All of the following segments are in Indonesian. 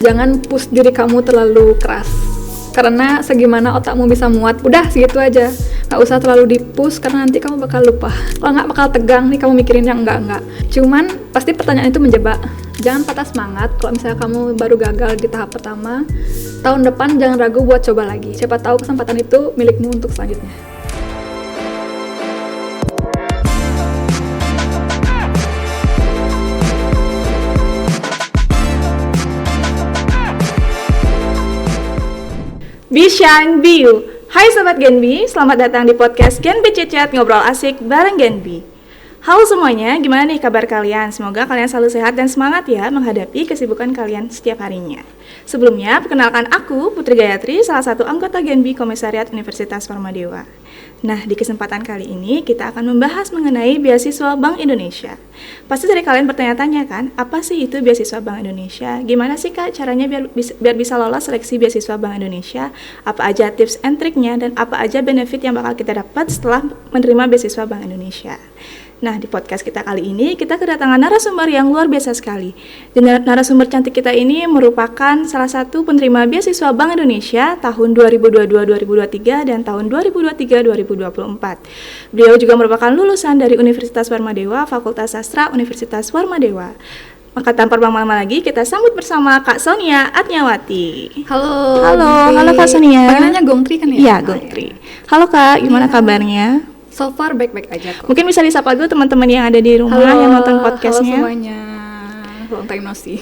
Jangan push diri kamu terlalu keras, karena segimana otakmu bisa muat, udah segitu aja. Nggak usah terlalu di-push, karena nanti kamu bakal lupa. Kalau nggak bakal tegang nih kamu mikirin yang enggak. Cuman pasti pertanyaan itu menjebak. Jangan patah semangat kalau misalnya kamu baru gagal di tahap pertama. Tahun depan jangan ragu buat coba lagi. Siapa tahu kesempatan itu milikmu untuk selanjutnya. Be Shine, Be You. Hai Sobat Genbi, selamat datang di podcast Genbi Chat Ngobrol Asik bareng Genbi. Halo semuanya, gimana nih kabar kalian? Semoga kalian selalu sehat dan semangat ya menghadapi kesibukan kalian setiap harinya. Sebelumnya, perkenalkan aku Putri Gayatri, salah satu anggota Genbi Komisariat Universitas Formadewa. Nah, di kesempatan kali ini kita akan membahas mengenai beasiswa Bank Indonesia. Pasti dari kalian bertanya-tanya kan, apa sih itu beasiswa Bank Indonesia? Gimana sih Kak caranya biar bisa lolos seleksi beasiswa Bank Indonesia? Apa aja tips and triknya dan apa aja benefit yang bakal kita dapat setelah menerima beasiswa Bank Indonesia? Nah, di podcast kita kali ini, kita kedatangan narasumber yang luar biasa sekali. Dan narasumber cantik kita ini merupakan salah satu penerima beasiswa Bank Indonesia tahun 2022-2023 dan tahun 2023-2024. Beliau juga merupakan lulusan dari Universitas Formadewa, Fakultas Sastra Universitas Formadewa. Maka tanpa berlama-lama lagi, kita sambut bersama Kak Sonia Atnyawati. Halo Kak Sonia. Panggilannya Gongtri kan ya? Iya, Gongtri. Halo Kak, gimana kabarnya? So far baik-baik aja kok. Mungkin bisa disapa dulu teman-teman yang ada di rumah yang nonton podcastnya. Halo semuanya, long time no see.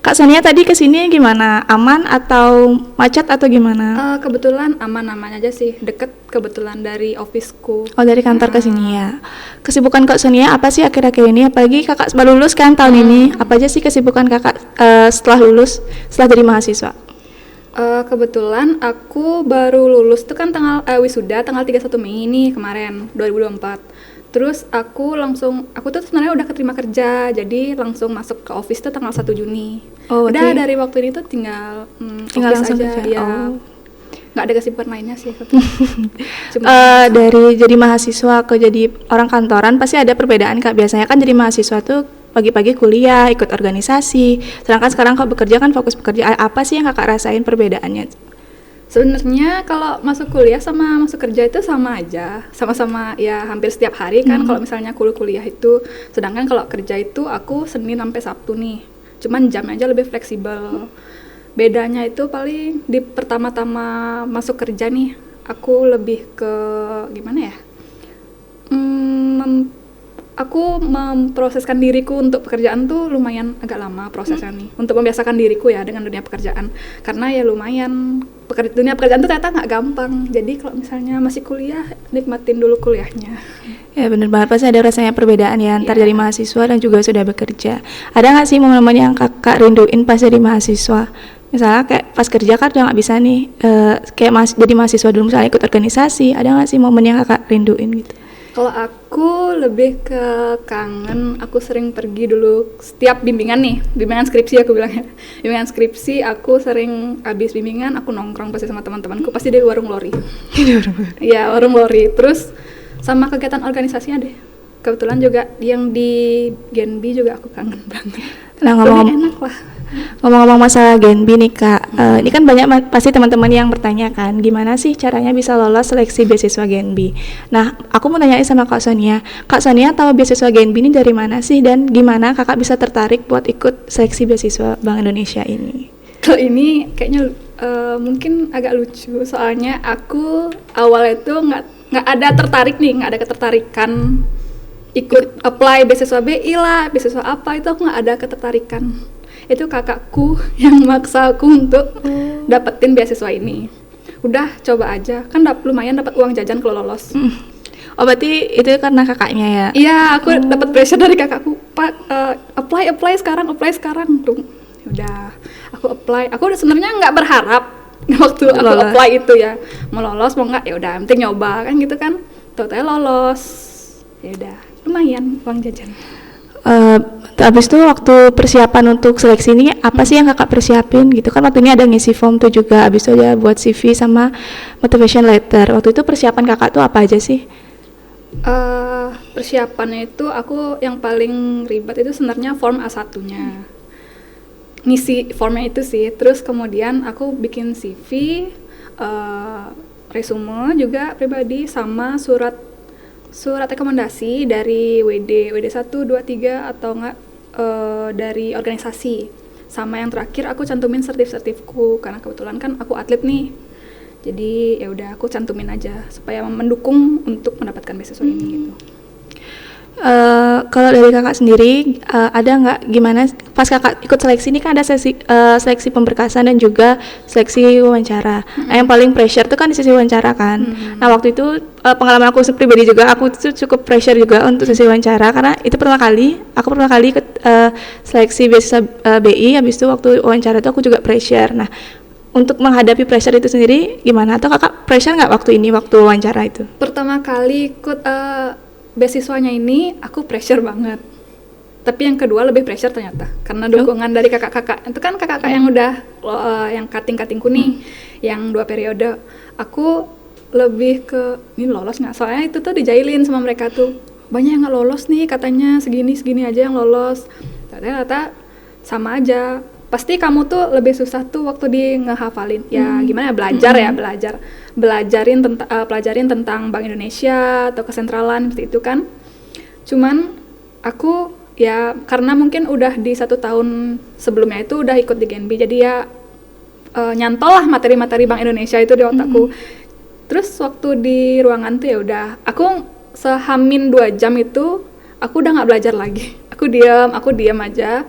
Kak Sonia tadi kesini gimana? Aman atau macet atau gimana? Kebetulan aman-aman aja sih, deket kebetulan dari officeku. Oh, dari kantor ke sini ya. Kesibukan Kak Sonia apa sih akhir-akhir ini? Apalagi kakak baru lulus kan tahun ini. Apa aja sih kesibukan kakak setelah lulus, setelah jadi mahasiswa? Kebetulan aku baru lulus tuh kan wisuda tanggal 31 Mei nih kemarin 2024. Terus aku tuh sebenarnya udah keterima kerja, jadi langsung masuk ke office tuh tanggal 1 Juni. Oh, udah dari waktu ini tuh tinggal langsung aja kerja. ya. Oh. Nggak ada kesibukan lainnya sih. Dari jadi mahasiswa ke jadi orang kantoran pasti ada perbedaan Kak. Biasanya kan jadi mahasiswa tuh pagi-pagi kuliah, ikut organisasi. Sedangkan sekarang kalau bekerja kan fokus bekerja. Apa sih yang kakak rasain perbedaannya? Sebenarnya kalau masuk kuliah sama masuk kerja itu sama aja. Sama-sama ya hampir setiap hari kan kalau misalnya kuliah itu. Sedangkan kalau kerja itu aku Senin sampai Sabtu nih. Cuman jamnya aja lebih fleksibel. Bedanya itu paling di pertama-tama masuk kerja nih, aku lebih ke gimana ya? Aku memproseskan diriku untuk pekerjaan tuh lumayan agak lama prosesnya nih, untuk membiasakan diriku ya dengan dunia pekerjaan, karena ya lumayan dunia pekerjaan tuh ternyata nggak gampang. Jadi kalau misalnya masih kuliah, nikmatin dulu kuliahnya. Ya benar banget, pasti ada rasanya perbedaan ya antar dari mahasiswa dan juga sudah bekerja. Ada nggak sih momen-momen yang kakak rinduin pas jadi mahasiswa? Misalnya kayak pas kerja kan udah nggak bisa nih, jadi mahasiswa dulu misalnya ikut organisasi. Ada nggak sih momen yang kakak rinduin gitu? Kalau aku lebih ke kangen, aku sering pergi dulu setiap bimbingan skripsi aku bilangnya. Bimbingan skripsi aku sering habis bimbingan aku nongkrong pasti sama teman-temanku, pasti di warung lori. Iya, warung lori. Terus sama kegiatan organisasinya deh. Kebetulan juga yang di Genbi juga aku kangen banget. Nah, enak lah. Ngomong-ngomong masalah Genbi nih Kak, ini kan banyak pasti teman-teman yang bertanya kan, gimana sih caranya bisa lolos seleksi beasiswa Genbi? Nah, aku mau nanyain sama Kak Sonia tahu beasiswa Genbi ini dari mana sih dan gimana kakak bisa tertarik buat ikut seleksi beasiswa Bank Indonesia ini? Kalau ini kayaknya mungkin agak lucu, soalnya aku awalnya itu nggak ada ketertarikan ikut apply beasiswa BI lah, beasiswa apa itu aku nggak ada ketertarikan. Itu kakakku yang maksa aku untuk dapetin beasiswa ini. Udah coba aja, kan lumayan dapat uang jajan kalau lolos. Oh berarti itu karena kakaknya ya? Iya, aku dapat pressure dari kakakku. Pak, apply sekarang. Tuh, udah, aku apply. Aku sebenarnya nggak berharap waktu aku apply itu ya mau lolos mau nggak, ya udah, penting nyoba kan gitu kan. Tahu-tahu lolos, ya udah, lumayan uang jajan. Habis itu waktu persiapan untuk seleksi ini apa sih yang kakak persiapin gitu kan? Waktu ini ada ngisi form tuh juga, habis itu ada buat CV sama motivation letter. Waktu itu persiapan kakak tuh apa aja sih? Persiapannya itu aku yang paling ribet itu sebenarnya form A1-nya. ngisi formnya itu sih. Terus kemudian aku bikin CV, resume juga pribadi, sama surat rekomendasi dari WD 1, 2, 3 atau enggak dari organisasi. Sama yang terakhir aku cantumin sertifku karena kebetulan kan aku atlet nih. Jadi ya udah aku cantumin aja supaya mendukung untuk mendapatkan beasiswa ini gitu. Kalau dari kakak sendiri, ada nggak gimana pas kakak ikut seleksi ini kan ada seleksi pemberkasan dan juga seleksi wawancara. Nah, yang paling pressure tuh kan di sesi wawancara kan. Nah, waktu itu pengalaman aku pribadi juga, aku tuh cukup pressure juga untuk sesi wawancara karena itu aku pertama kali ikut seleksi beasiswa BI. Habis itu waktu wawancara itu aku juga pressure. Nah, untuk menghadapi pressure itu sendiri gimana? Atau kakak pressure nggak waktu wawancara itu? Pertama kali ikut beasiswanya ini aku pressure banget, tapi yang kedua lebih pressure ternyata karena dukungan dari kakak-kakak. Itu kan kakak-kakak yang udah yang kating-katingku nih, yang 2 periode. Aku lebih ke ini lolos nggak, soalnya itu tuh dijailin sama mereka tuh, banyak yang nggak lolos nih katanya, segini aja yang lolos. Ternyata sama aja, pasti kamu tuh lebih susah tuh waktu di ngehafalin. Ya gimana ya, pelajarin tentang Bank Indonesia atau kesentralan seperti itu kan. Cuman aku ya karena mungkin udah di 1 tahun sebelumnya itu udah ikut di Genbi, jadi ya nyantol lah materi-materi Bank Indonesia itu di otakku. Terus waktu di ruangan tuh ya udah aku sehamin 2 jam itu aku udah nggak belajar lagi. Aku diam aja,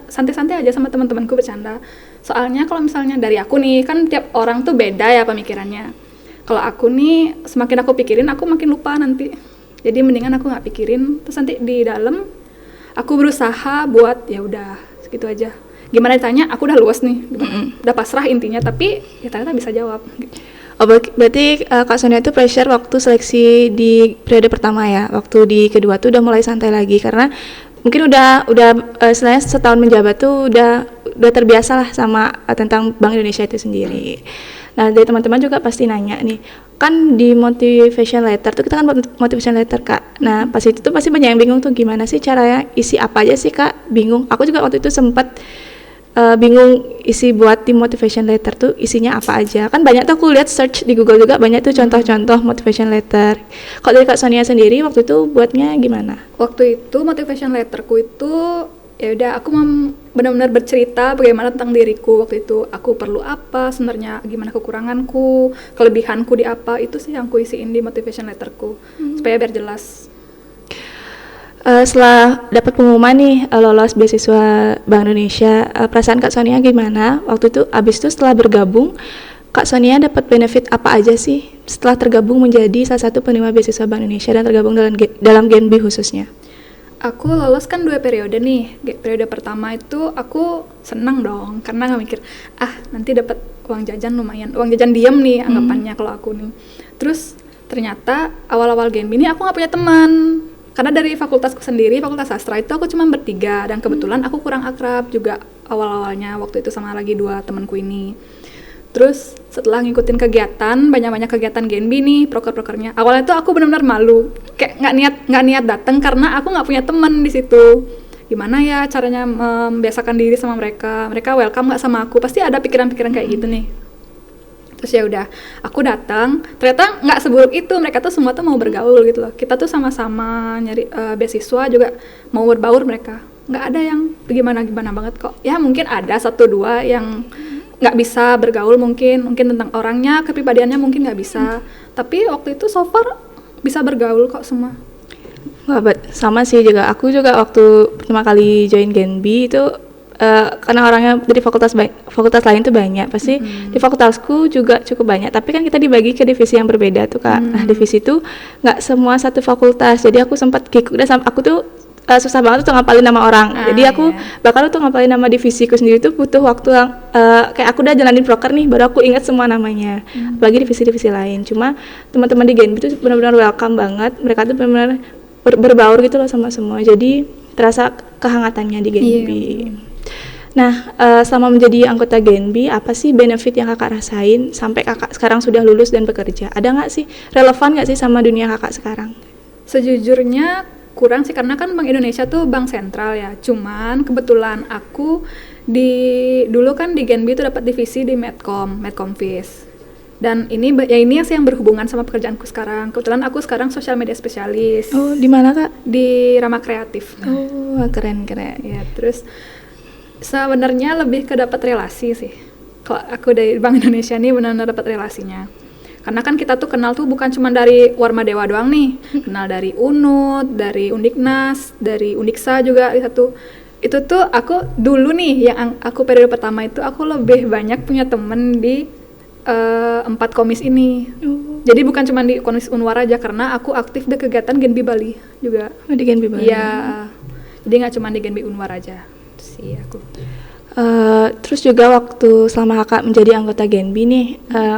santai-santai aja sama teman-temanku bercanda. Soalnya kalau misalnya dari aku nih, kan tiap orang tuh beda ya pemikirannya. Kalau aku nih, semakin aku pikirin, aku makin lupa nanti. Jadi mendingan aku nggak pikirin, terus nanti di dalam aku berusaha buat ya udah segitu aja. Gimana ditanya, aku udah luas nih, udah pasrah intinya, tapi ya ternyata bisa jawab. Oh, berarti Kak Sonia itu pressure waktu seleksi di periode pertama ya. Waktu di kedua tuh udah mulai santai lagi karena mungkin udah istilahnya setahun menjabat tuh udah terbiasa lah sama tentang Bank Indonesia itu sendiri. Nah, dari teman-teman juga pasti nanya nih, kan di motivation letter tuh kita kan motivation letter Kak. Nah, pas itu tuh pasti banyak yang bingung tuh gimana sih caranya isi apa aja sih Kak? Bingung. Aku juga waktu itu sempat bingung isi buat di motivation letter tuh isinya apa aja. Kan banyak tuh aku lihat search di Google juga banyak tuh contoh-contoh motivation letter. Kalau dari Kak Sonia sendiri waktu itu buatnya gimana? Waktu itu motivation letterku itu ya udah aku benar-benar bercerita bagaimana tentang diriku waktu itu, aku perlu apa sebenarnya, gimana kekuranganku, kelebihanku di apa, itu sih yang aku isiin di motivation letterku supaya biar jelas. Setelah dapat pengumuman nih lolos beasiswa Bank Indonesia, perasaan Kak Sonia gimana? Waktu itu abis itu setelah bergabung, Kak Sonia dapat benefit apa aja sih setelah tergabung menjadi salah satu penerima beasiswa Bank Indonesia dan tergabung dalam Genbi khususnya? Aku lolos kan 2 periode nih. Periode pertama itu aku senang dong karena nggak mikir nanti dapat uang jajan lumayan, uang jajan diem nih anggapannya kalau aku nih. Terus ternyata awal-awal Genbi ini aku nggak punya teman. Karena dari fakultasku sendiri, fakultas sastra itu aku cuma bertiga, dan kebetulan aku kurang akrab juga awal-awalnya waktu itu sama lagi 2 temanku ini. Terus setelah ngikutin kegiatan, banyak-banyak kegiatan Genbi nih, proker-prokernya, awalnya tuh aku benar-benar malu, kayak nggak niat datang karena aku nggak punya teman di situ. Gimana ya caranya membiasakan diri sama mereka welcome nggak sama aku, pasti ada pikiran-pikiran kayak gitu nih. Terus ya udah, aku datang, ternyata nggak seburuk itu, mereka tuh semua tuh mau bergaul gitu loh. Kita tuh sama-sama nyari beasiswa juga mau berbaur mereka. Nggak ada yang gimana-gimana banget kok. Ya mungkin ada 1-2 yang nggak bisa bergaul mungkin tentang orangnya, kepribadiannya mungkin nggak bisa. Tapi waktu itu so far bisa bergaul kok semua. Wah, sama sih juga. Aku juga waktu pertama kali join Genbi itu karena orangnya dari fakultas lain tuh banyak, pasti di fakultasku juga cukup banyak, tapi kan kita dibagi ke divisi yang berbeda tuh Kak. Nah, divisi itu nggak semua satu fakultas, jadi aku sempat kikuk, dan aku tuh susah banget tuh ngapalin nama orang. Jadi aku bakal tuh ngapalin nama divisiku sendiri tuh butuh waktu kayak aku udah jalanin proker nih baru aku ingat semua namanya. Apalagi divisi-divisi lain. Cuma teman-teman di Genbi tuh benar-benar welcome banget. Mereka tuh benar-benar berbaur gitu loh sama semua. Jadi terasa kehangatannya di Genbi. Nah, selama menjadi anggota Genbi, apa sih benefit yang kakak rasain sampai kakak sekarang sudah lulus dan bekerja? Ada nggak sih, relevan nggak sih sama dunia kakak sekarang? Sejujurnya kurang sih, karena kan Bank Indonesia tuh bank sentral ya. Cuman kebetulan aku Dulu kan di Genbi itu dapat divisi di Medcomvis. Dan ini ini yang berhubungan sama pekerjaanku sekarang. Kebetulan aku sekarang social media spesialis. Oh, di mana Kak? Di Rama Kreatif. Oh, keren. Ya, terus sebenarnya lebih ke dapat relasi sih. Kalau aku dari Bank Indonesia nih benar-benar dapat relasinya. Karena kan kita tuh kenal tuh bukan cuma dari Warma Dewa doang nih. Kenal dari UNUD, dari Undiknas, dari Undiksa juga di satu. Itu tuh aku dulu nih yang aku periode pertama itu aku lebih banyak punya temen di 4 komis ini. Jadi bukan cuma di komis Unwar aja, karena aku aktif di kegiatan Genbi Bali juga. Di Genbi Bali. Iya. Jadi nggak cuma di Genbi Unwar aja sih aku. Terus juga waktu selama kakak menjadi anggota Genbi nih,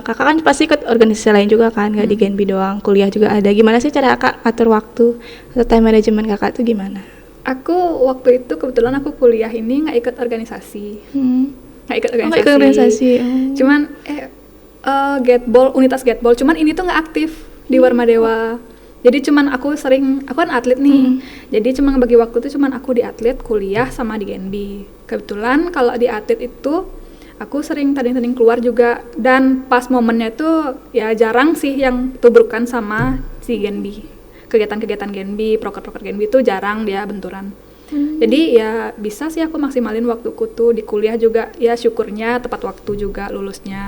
kakak kan pasti ikut organisasi lain juga kan, nggak di Genbi doang, kuliah juga ada. Gimana sih cara kakak atur waktu atau time management kakak tuh gimana? Aku waktu itu kebetulan aku kuliah ini nggak ikut organisasi. Nggak ikut organisasi. Nggak ikut organisasi. Cuman Gateball, unitas Gateball, cuman ini tuh nggak aktif di Warma Dewa. Jadi cuman aku kan atlet nih. Jadi cuma bagi waktu tuh cuman aku di atlet, kuliah sama di Genbi. Kebetulan kalau di atlet itu aku sering tanding-tanding keluar juga, dan pas momennya tuh ya jarang sih yang tubrukan sama si Genbi. Kegiatan-kegiatan Genbi, proker-proker Genbi tuh jarang dia benturan. Jadi ya bisa sih aku maksimalin waktuku tuh di kuliah juga, ya syukurnya tepat waktu juga lulusnya.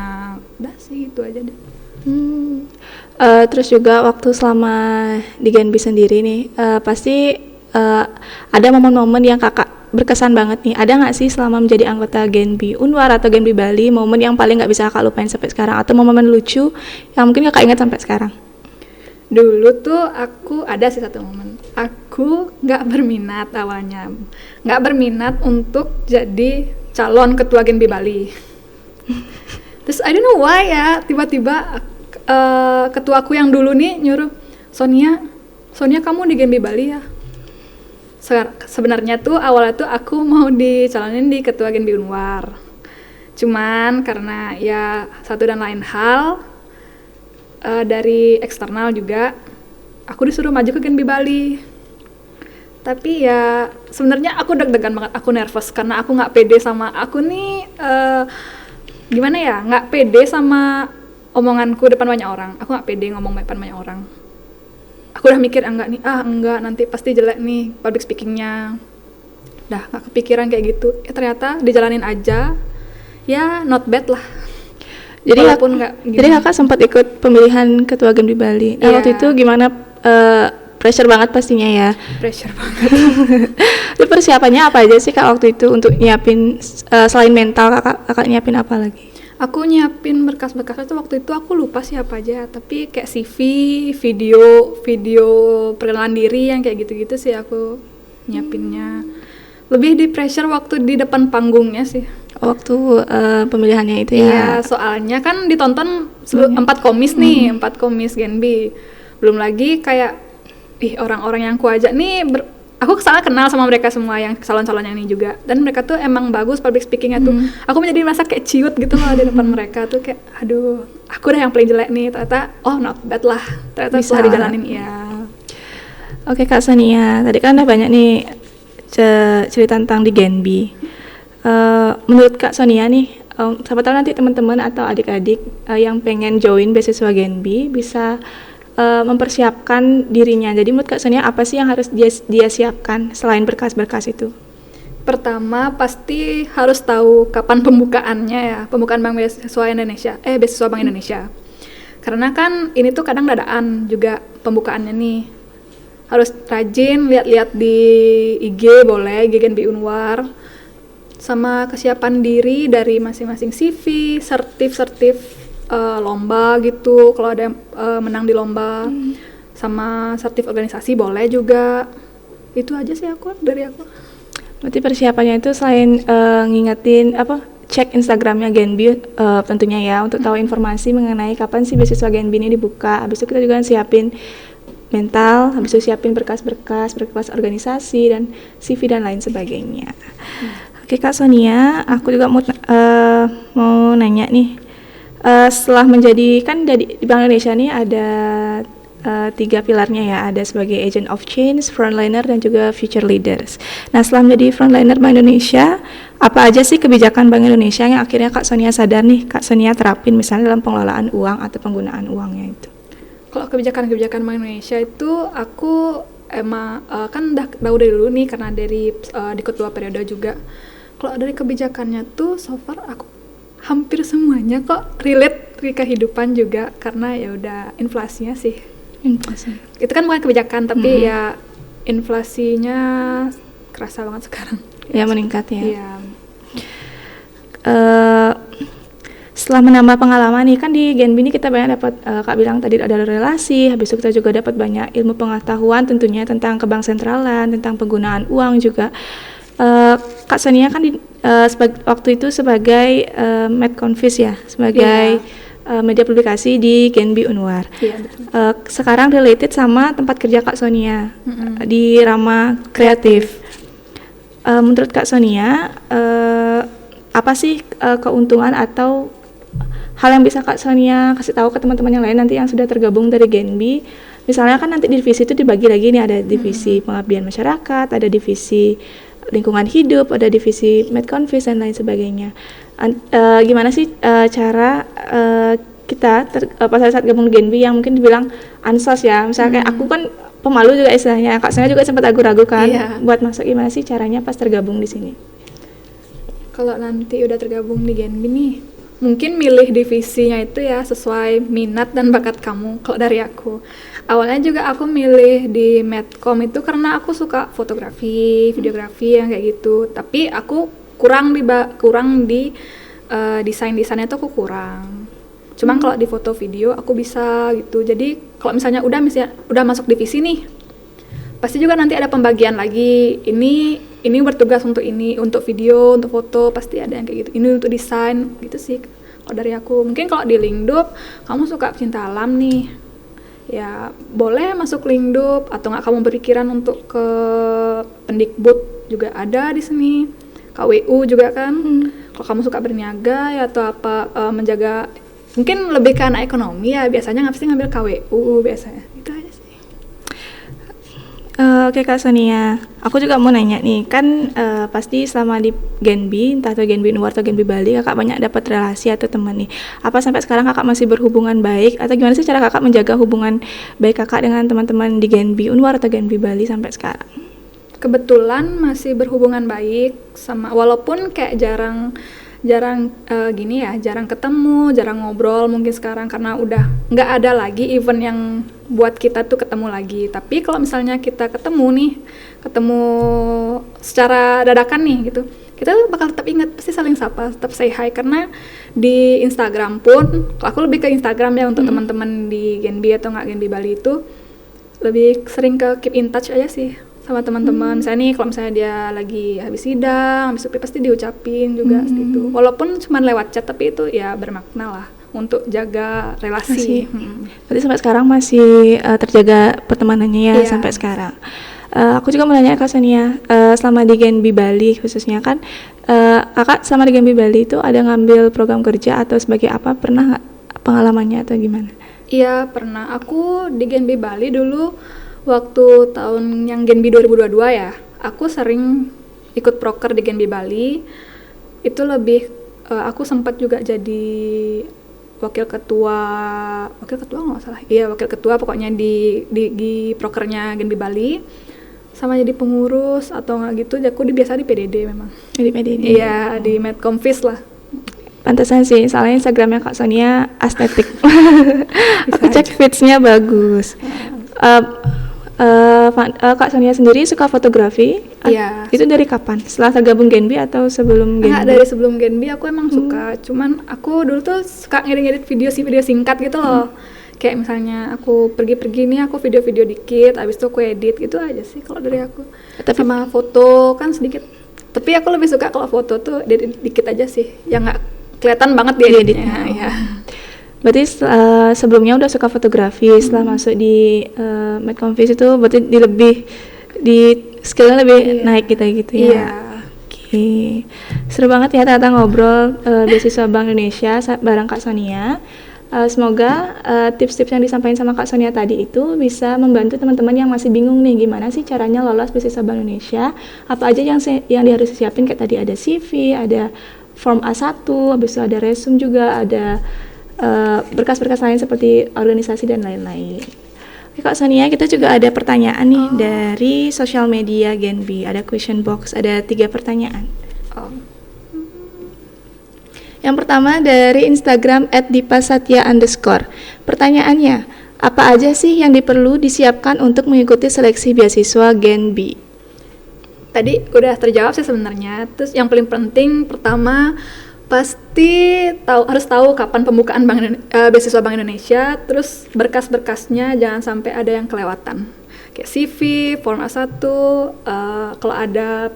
Udah sih itu aja deh. Terus juga waktu selama di Genbi sendiri nih, pasti ada momen-momen yang kakak berkesan banget nih. Ada nggak sih selama menjadi anggota Genbi Unwar atau Genbi Bali, momen yang paling nggak bisa kakak lupain sampai sekarang, atau momen lucu yang mungkin kakak ingat sampai sekarang? Dulu tuh aku ada sih satu momen. Aku nggak berminat awalnya, nggak berminat untuk jadi calon ketua Genbi Bali. Terus I don't know why ya, tiba-tiba ketuaku yang dulu nih nyuruh, Sonia kamu di Genbi Bali ya. Sebenarnya tuh awalnya tuh aku mau dicalonin di ketua Genbi Unwar. Cuman karena ya satu dan lain hal, dari eksternal juga aku disuruh maju ke Genbi Bali. Tapi ya sebenarnya aku deg-degan banget, aku nervous karena aku nggak pede sama aku nih, gimana ya, nggak pede sama omonganku depan banyak orang. Aku nggak pede ngomong depan banyak orang. Aku udah mikir enggak nanti pasti jelek nih public speakingnya. Dah nggak kepikiran kayak gitu. Ya ternyata dijalanin aja, ya not bad lah. Jadi kakak sempat ikut pemilihan ketua Genbi Bali. Nah, waktu itu gimana? Pressure banget pastinya ya. Pressure banget. Itu persiapannya apa aja sih kak waktu itu untuk nyiapin, selain mental kakak nyiapin apa lagi? Aku nyiapin berkas-berkas itu waktu itu aku lupa sih apa aja. Tapi kayak CV, video perkenalan diri yang kayak gitu-gitu sih aku nyiapinnya. Lebih di pressure waktu di depan panggungnya sih. Waktu pemilihannya itu ya? Iya, soalnya kan ditonton 4 komis nih, 4 komis Genbi. Belum lagi kayak, orang-orang yang aku ajak nih, aku sangat kenal sama mereka semua yang calon-calonnya ini juga. Dan mereka tuh emang bagus public speakingnya tuh. Aku menjadi merasa kayak ciut gitu loh di depan mereka tuh kayak, aduh, aku udah yang paling jelek nih. Ternyata, not bad lah. Ternyata setelah dijalanin, ya. Oke Kak Sonia, tadi kan udah banyak nih cerita tentang di Genbi. Menurut Kak Sonia nih, siapa tahu nanti teman-teman atau adik-adik yang pengen join beasiswa Genbi bisa mempersiapkan dirinya. Jadi menurut Kak Sonia apa sih yang harus dia siapkan selain berkas-berkas itu? Pertama pasti harus tahu kapan pembukaannya ya, pembukaan Bank Beasiswa Indonesia, beasiswa Bank Indonesia. Karena kan ini tuh kadang dadaan juga pembukaannya nih. Harus rajin lihat-lihat di IG boleh, IG Genbi Unwar. Sama kesiapan diri dari masing-masing CV, sertif lomba gitu, kalau ada yang menang di lomba, sama sertif organisasi boleh juga. Itu aja sih dari aku. Berarti persiapannya itu selain ngingetin cek Instagramnya Genbi tentunya ya, untuk tahu informasi mengenai kapan sih beasiswa Genbi ini dibuka. Habis itu kita juga siapin mental, habis itu siapin berkas organisasi dan CV dan lain sebagainya. Oke Kak Sonia, aku juga mau nanya nih, setelah menjadi, kan di Bank Indonesia nih ada 3 pilarnya ya, ada sebagai agent of change, frontliner, dan juga future leaders. Nah, setelah menjadi frontliner Bank Indonesia, apa aja sih kebijakan Bank Indonesia yang akhirnya Kak Sonia sadar nih, Kak Sonia terapin misalnya dalam pengelolaan uang atau penggunaan uangnya itu? Kalau kebijakan-kebijakan Bank Indonesia itu aku emang kan udah dari dulu nih karena dari di kedua periode juga. Kalau dari kebijakannya tuh so far aku hampir semuanya kok relate ke kehidupan juga karena ya udah inflasinya sih. Inflasi. Itu kan bukan kebijakan tapi ya inflasinya kerasa banget sekarang. Ya meningkat ya. Iya. Setelah menambah pengalaman nih kan di Genbi ini kita banyak dapat Kak bilang tadi ada relasi, habis itu kita juga dapat banyak ilmu pengetahuan tentunya tentang kebank sentralan, tentang penggunaan uang juga. Kak Sonia kan waktu itu sebagai Medconfis ya, sebagai media publikasi di Genbi Unwar. Iya, Sekarang related sama tempat kerja Kak Sonia di Rama Kreatif. Menurut Kak Sonia, apa sih keuntungan atau hal yang bisa Kak Sonia kasih tahu ke teman-teman yang lain nanti yang sudah tergabung dari Genbi? Misalnya kan nanti divisi itu dibagi lagi nih, ada divisi pengabdian masyarakat, ada divisi lingkungan hidup, ada divisi Medconfis dan lain sebagainya. Gimana sih cara kita pada saat gabung di Genbi yang mungkin dibilang ansos ya, misalnya kayak aku kan pemalu juga istilahnya, Kak Sonia juga sempat ragu-ragu kan buat masuk, gimana sih caranya pas tergabung di sini? Kalau nanti udah tergabung di Genbi nih, mungkin milih divisinya itu ya sesuai minat dan bakat kamu. Kalau dari aku, awalnya juga aku milih di Medcom itu karena aku suka fotografi, videografi yang kayak gitu. Tapi aku kurang di desainnya tuh aku kurang. Cuman kalau di foto video aku bisa gitu. Jadi kalau misalnya udah masuk divisi nih, pasti juga nanti ada pembagian lagi. Ini bertugas untuk ini, untuk video, untuk foto, pasti ada yang kayak gitu. Ini untuk desain gitu sih. Kalau dari aku, mungkin kalau di Lingdup kamu suka cinta alam nih, ya boleh masuk Lingdup, atau nggak kamu berpikiran untuk ke Pendikbud juga ada di sini, KWU juga kan. Kalau kamu suka berniaga ya atau apa menjaga, mungkin lebih ke anak ekonomi ya biasanya pasti ngambil KWU biasanya. Itu aja sih. Oke Kak Sonia, aku juga mau nanya nih, kan pasti selama di Genbi, entah itu Genbi Unwar atau Genbi Bali, kakak banyak dapat relasi atau teman nih. Apa sampai sekarang kakak masih berhubungan baik, atau gimana sih cara kakak menjaga hubungan baik kakak dengan teman-teman di Genbi Unwar atau Genbi Bali sampai sekarang? Kebetulan masih berhubungan baik sama, walaupun kayak jarang jarang ketemu, jarang ngobrol mungkin sekarang karena udah nggak ada lagi event yang buat kita tuh ketemu lagi. Tapi kalau misalnya kita ketemu secara dadakan nih gitu, kita bakal tetap ingat, pasti saling sapa, tetap say hi. Karena di Instagram pun, aku lebih ke Instagram ya untuk teman-teman di Genbi atau nggak Genbi Bali itu lebih sering ke keep in touch aja sih sama teman-teman. Misalnya nih kalau misalnya dia lagi habis sidang, habis UP pasti diucapin juga gitu. Walaupun cuma lewat chat tapi itu ya bermakna lah untuk jaga relasi. Berarti sampai sekarang masih terjaga pertemanannya ya sampai sekarang. Aku juga mau nanya Kak Sonia, selama di Genbi Bali khususnya kan, kakak selama di Genbi Bali itu ada ngambil program kerja atau sebagai apa, pernah nggak pengalamannya atau gimana? Iya pernah, aku di Genbi Bali dulu waktu tahun yang Genbi 2022 ya, aku sering ikut proker di Genbi Bali. Itu lebih aku sempat juga jadi wakil ketua nggak salah, iya wakil ketua pokoknya di prokernya Genbi Bali, sama jadi pengurus atau nggak gitu. Aku biasa di PDD memang. Di PDD? Iya di Medconfis lah. Pantesan sih, soalnya Instagramnya Kak Sonia estetik. Aku cek feeds-nya bagus. Kak Sonia sendiri suka fotografi? Iya. Itu dari kapan? Setelah tergabung Genbi atau sebelum Genbi? Enggak, dari sebelum Genbi aku emang suka. Cuman aku dulu tuh suka ngedit video singkat gitu loh. Kayak misalnya aku pergi-pergi nih, aku video-video dikit, abis itu aku edit gitu aja sih kalau dari aku. Sama foto kan sedikit. Tapi aku lebih suka kalau foto tuh dikit aja sih, yang nggak kelihatan banget di editnya. Ya. Berarti sebelumnya udah suka fotografi, setelah masuk di Medconfis itu berarti di skillnya lebih naik gitu ya. Iya. Oke. Seru banget ya ternyata ngobrol beasiswa Bank Indonesia bareng Kak Sonia. Semoga tips-tips yang disampaikan sama Kak Sonia tadi itu bisa membantu teman-teman yang masih bingung nih gimana sih caranya lolos beasiswa Bank Indonesia. Apa aja yang dia harus siapin, kayak tadi ada CV, ada form A1, habis itu ada resume juga, ada berkas-berkas lain seperti organisasi dan lain-lain. Oke Kak Sonia, kita juga ada pertanyaan nih dari sosial media Genbi. Ada question box, ada 3 pertanyaan. Yang pertama dari Instagram @dipasatya_. Pertanyaannya, apa aja sih yang perlu disiapkan untuk mengikuti seleksi beasiswa Genbi? Tadi udah terjawab sih sebenarnya. Terus yang paling penting pertama pasti harus tahu kapan pembukaan beasiswa Bank Indonesia. Terus berkas-berkasnya jangan sampai ada yang kelewatan. Kayak CV, form A1, kalau ada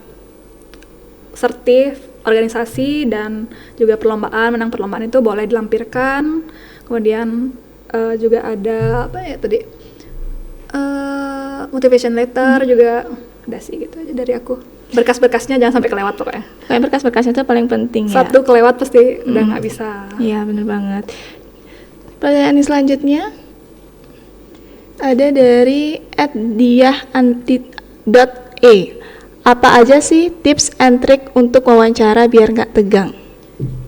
sertif organisasi dan juga perlombaan, menang perlombaan itu boleh dilampirkan. Kemudian juga ada apa ya tadi, motivation letter juga ada sih, gitu aja dari aku. Berkas-berkasnya jangan sampai kelewat pokoknya. Kayak berkas-berkasnya itu paling penting ya. Satu kelewat pasti udah nggak bisa. Iya benar banget. Pertanyaan selanjutnya ada dari @diah_e. Apa aja sih tips and trick untuk wawancara biar nggak tegang?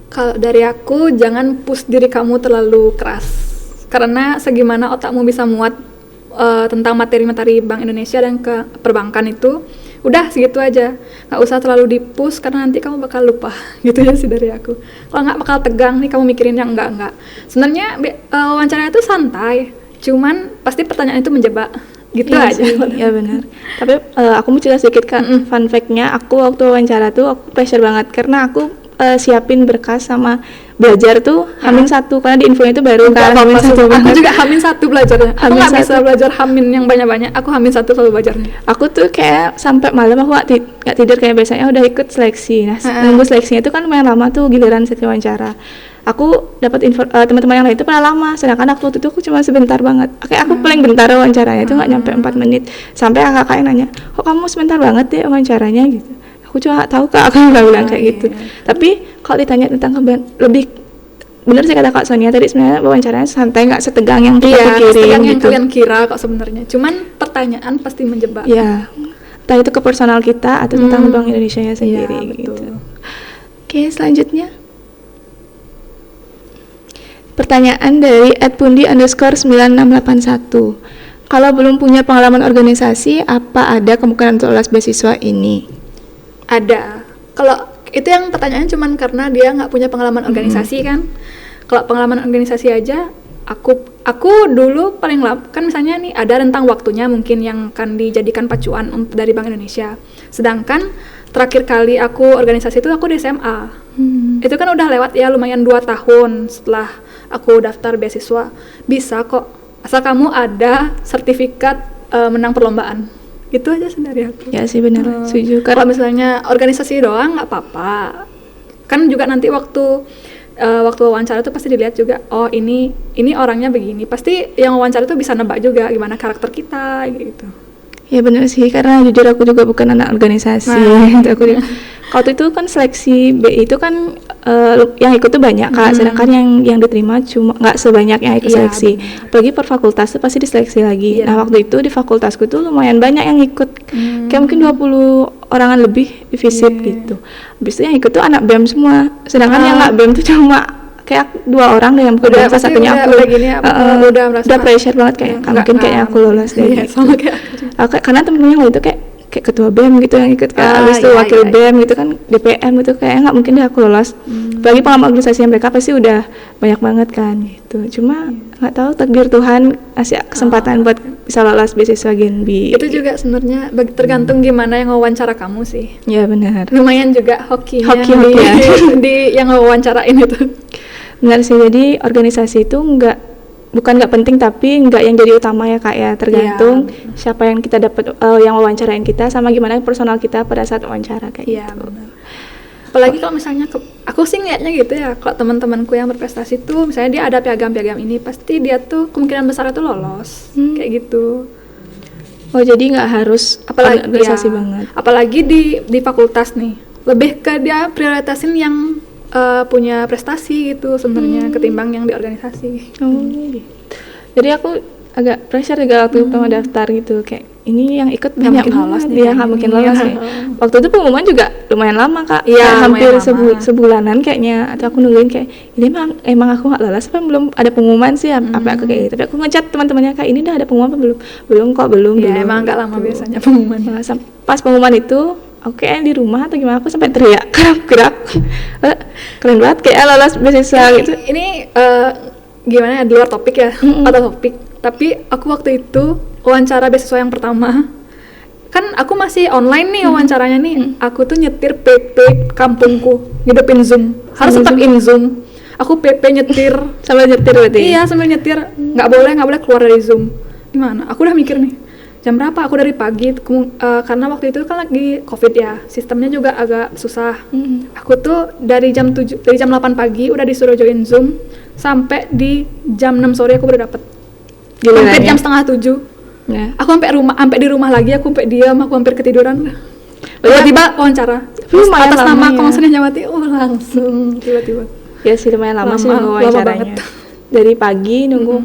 Kalau dari aku, jangan push diri kamu terlalu keras. Karena segimana otakmu bisa muat tentang materi-materi Bank Indonesia dan ke perbankan itu, udah segitu aja. Nggak usah terlalu di-push karena nanti kamu bakal lupa. Gitu ya sih dari aku. Kalau nggak bakal tegang nih kamu mikirin yang enggak. Sebenarnya wawancaranya itu santai, cuman pasti pertanyaan itu menjebak. Gitu iya aja. Ya benar. Tapi aku mau cerita sedikit Kak, fun fact-nya, aku waktu wawancara tuh aku pressure banget karena aku siapin berkas sama belajar tuh H-1 karena di infonya itu baru kan H-1 Aku juga H-1 belajarnya. Aku nggak H-1. bisa belajar H- yang banyak-banyak. Aku H-1 selalu belajarnya. Aku tuh kayak sampai malam aku nggak tidur, kayak biasanya udah ikut seleksi. Nah, nunggu seleksinya itu kan lumayan lama tuh giliran sesi wawancara. Aku dapat info teman-teman yang lain itu pernah lama, sedangkan waktu itu aku cuma sebentar banget. Kayak aku paling bentar wawancaranya itu nggak nyampe 4 menit. Sampai kakak yang nanya, kok kamu sebentar banget deh wawancaranya gitu. Aku cuma tahu Kak, aku bilang kayak gitu. Tapi kalau ditanya tentang lebih bener sih kata Kak Sonia tadi, sebenarnya wawancaranya santai, nggak setegang yang kita pikirin setegang yang gitu. kalian kira kok sebenarnya. Cuman pertanyaan pasti menjebak. Ya, entah itu ke personal kita atau tentang Bank Indonesia-nya sendiri Iya, gitu. betul. Oke, selanjutnya pertanyaan dari @pundi_9681. Kalau belum punya pengalaman organisasi, apa ada kemungkinan untuk lolos beasiswa ini? Ada. Kalau itu yang pertanyaan cuman karena dia nggak punya pengalaman organisasi kan. Kalau pengalaman organisasi aja, aku dulu paling lama kan misalnya nih ada rentang waktunya mungkin yang akan dijadikan pacuan dari Bank Indonesia. Sedangkan terakhir kali aku organisasi itu aku di SMA. Itu kan udah lewat ya lumayan 2 tahun setelah aku daftar beasiswa. Bisa kok, asal kamu ada sertifikat menang perlombaan. Gitu aja sih dari aku. Ya sih benar, setuju. Kalau misalnya organisasi doang nggak apa-apa. Kan juga nanti waktu wawancara tuh pasti dilihat juga, oh ini orangnya begini. Pasti yang wawancara tuh bisa nebak juga gimana karakter kita gitu. Ya benar sih, karena jujur aku juga bukan anak organisasi. Waktu itu kan seleksi BI itu kan yang ikut tuh banyak Kak, sedangkan yang diterima cuma nggak sebanyak yang ikut seleksi. Apalagi per fakultas tuh pasti diseleksi lagi. Nah waktu itu di fakultasku tuh lumayan banyak yang ikut, kayak mungkin 20 orangan lebih di visip gitu. Habis itu yang ikut tuh anak BEM semua, sedangkan yang nggak BEM tuh cuma kayak 2 orang deh yang udah satunya aku udah pressure banget kayak mungkin kayaknya aku lolos deh. Sama kayak aku. Karena temen-temen yang lain itu kayak ketua BEM gitu yang ikut kan, habis itu wakil BEM gitu kan, DPM gitu, kayak nggak mungkin deh aku lolos. Bagi pengalaman organisasi mereka pasti udah banyak banget kan gitu. Cuma nggak tahu takdir Tuhan kasih kesempatan buat bisa lolos beasiswa Genbi. Itu juga sebenarnya tergantung gimana yang wawancara kamu sih. Ya benar. Lumayan juga hokinya ya. di yang wawancarain itu. Benar sih, jadi organisasi itu bukan nggak penting tapi nggak yang jadi utama ya Kak ya, tergantung siapa yang kita dapat yang wawancarain kita sama gimana personal kita pada saat wawancara kayak gitu. Benar. Apalagi kalau misalnya aku sih ngeliatnya gitu ya, kalau teman-temanku yang berprestasi tuh misalnya dia ada piagam-piagam ini, pasti dia tuh kemungkinan besar itu lolos kayak gitu. Oh jadi nggak harus organisasi banget. Apalagi di fakultas nih, lebih ke dia prioritasin yang punya prestasi gitu sebenarnya ketimbang yang di organisasi. Gitu. Jadi aku agak pressure juga waktu pertama daftar gitu, kayak ini yang ikut Nggak banyak mungkin lolos banget, nih dia kayaknya. nggak mungkin lolos Iya. nih. Waktu itu pengumuman juga lumayan lama kak, Iya, kayak hampir lumayan lama. sebulanan kayaknya. Atau aku nungguin kayak ini emang aku nggak lolos, apa belum ada pengumuman sih, apa aku kayak gitu. Tapi aku ngechat teman-temannya kak, ini udah ada pengumuman apa belum? Belum kok, belum. Ya emang agak lama biasanya pengumuman. Nah, pas pengumuman itu, oke di rumah atau gimana, aku sampai teriak gerak, keren banget kayak lolos beasiswa gitu. Ini gimana ya, di luar topik ya, atau topik. Tapi aku waktu itu wawancara beasiswa yang pertama, kan aku masih online nih wawancaranya nih. Aku tuh nyetir PP kampungku, ngidupin Zoom. Harus tetap in Zoom. Aku PP nyetir. Sambil nyetir berarti? Iya, sambil nyetir. Nggak boleh keluar dari Zoom. Gimana? Aku udah mikir nih, jam berapa? Aku dari pagi, karena waktu itu kan lagi COVID ya, sistemnya juga agak susah. Aku tuh dari jam 8 pagi udah disuruh join Zoom, sampai di jam 6 sore aku udah dapet. Hampir jam setengah 7. Ya. Aku sampai di rumah lagi, aku sampai diam, aku hampir ketiduran. Tiba-tiba wawancara. Lumayan Atas lama nama ya. Komsel Nyawati, langsung tiba-tiba. Ya sih lumayan lama sih nunggu lama wawancaranya. banget. Dari pagi nunggu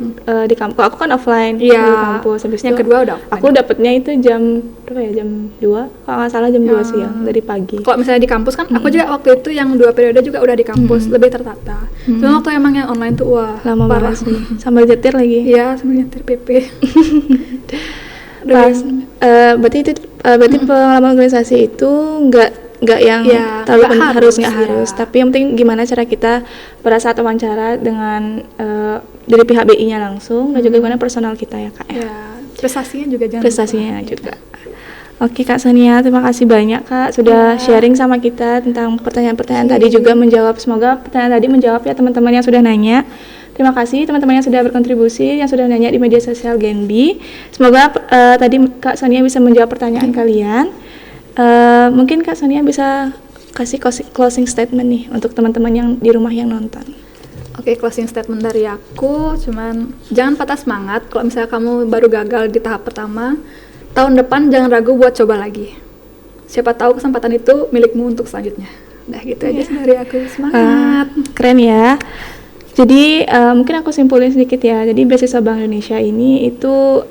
di kampus. Aku kan offline di Iya. kampus. Habis Yang itu kedua udah offline. aku dapetnya itu jam berapa ya? Jam 2. Kalau nggak salah jam 2 siang dari pagi. Kalau misalnya di kampus kan, aku juga waktu itu yang 2 periode juga udah di kampus, lebih tertata. Cuma waktu emang yang online tuh wah Lama parah banget sih. Sambil nyetir lagi. Iya, sambil nyetir PP. Pas berarti pengalaman organisasi itu nggak yang Iya, terlalu nggak harus harus, nggak ya. harus, tapi yang penting gimana cara kita pada saat wawancara dengan dari pihak BI-nya langsung dan juga gimana personal kita ya kak ya. Ya, prestasinya juga jangan Prestasinya lupa. juga. Oke Kak Sania, terima kasih banyak Kak sudah sharing sama kita tentang pertanyaan-pertanyaan tadi, juga menjawab. Semoga pertanyaan tadi menjawab ya teman-teman yang sudah nanya. Terima kasih teman-teman yang sudah berkontribusi, yang sudah nanya di media sosial Genbi. Semoga tadi Kak Sania bisa menjawab pertanyaan kalian. Mungkin Kak Sania bisa kasih closing statement nih untuk teman-teman yang di rumah yang nonton. Oke, closing statement dari aku cuman jangan patah semangat kalau misalnya kamu baru gagal di tahap pertama. Tahun depan jangan ragu buat coba lagi. Siapa tahu kesempatan itu milikmu untuk selanjutnya. Nah, gitu aja sih dari aku. Semangat. Keren ya. Jadi mungkin aku simpulin sedikit ya. Jadi beasiswa Bank Indonesia ini itu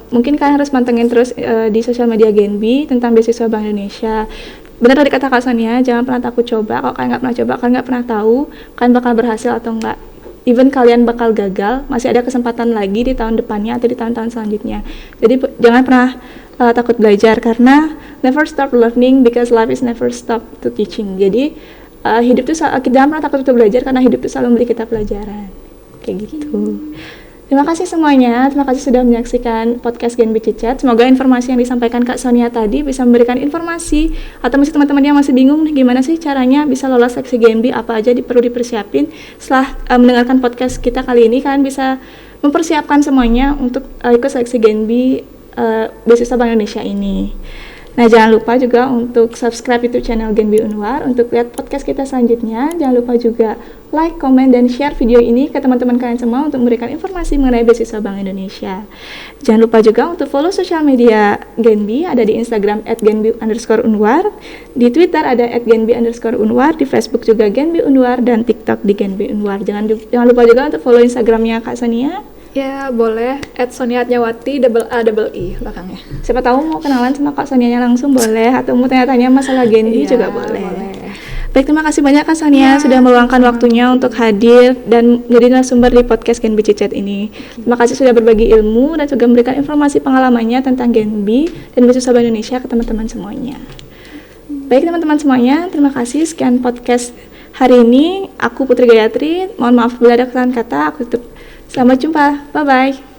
mungkin kalian harus mantengin terus di sosial media Genbi tentang beasiswa Bank Indonesia. Benar tadi kata Kak Sonia, jangan pernah takut coba. Kalau kalian nggak pernah coba, kalian nggak pernah tahu kalian bakal berhasil atau enggak. Even kalian bakal gagal, masih ada kesempatan lagi di tahun depannya atau di tahun-tahun selanjutnya. Jadi jangan pernah takut belajar, karena never stop learning because life is never stop to teaching. Jadi hidup itu jangan pernah takut untuk belajar, karena hidup itu selalu memberi kita pelajaran. Kayak gitu. Terima kasih semuanya, terima kasih sudah menyaksikan podcast Genbi Cicat. Semoga informasi yang disampaikan Kak Sonia tadi bisa memberikan informasi, atau masih teman-teman yang masih bingung nih gimana sih caranya bisa lolos seleksi Genbi, apa aja perlu dipersiapin. Setelah mendengarkan podcast kita kali ini, kalian bisa mempersiapkan semuanya untuk ikut seleksi Genbi beasiswa Bank Indonesia ini. Nah, jangan lupa juga untuk subscribe YouTube channel Genbi Unwar untuk lihat podcast kita selanjutnya. Jangan lupa juga like, komen, dan share video ini ke teman-teman kalian semua untuk memberikan informasi mengenai beasiswa Bank Indonesia. Jangan lupa juga untuk follow sosial media Genbi, ada di Instagram @genbi_unwar, di Twitter ada @genbi_unwar, di Facebook juga Genbi Unwar, dan TikTok di Genbi Unwar. Jangan lupa juga untuk follow Instagramnya Kak Sonia. Ya, boleh @soniatnyawati _A_I belakangnya. Siapa tahu mau kenalan sama Kak Sonianya langsung boleh, atau mau tanya-tanya masalah Genbi Iya, juga boleh. Baik, terima kasih banyak Kak Sonia sudah meluangkan waktunya untuk hadir dan menjadi narasumber di podcast Genbi Cicat ini. Terima kasih sudah berbagi ilmu dan juga memberikan informasi pengalamannya tentang Genbi dan beasiswa Bank Indonesia ke teman-teman semuanya. Baik teman-teman semuanya, terima kasih. Sekian podcast hari ini. Aku Putri Gayatri. Mohon maaf bila ada kesalahan kata. Aku tutup. Sampai jumpa. Bye-bye.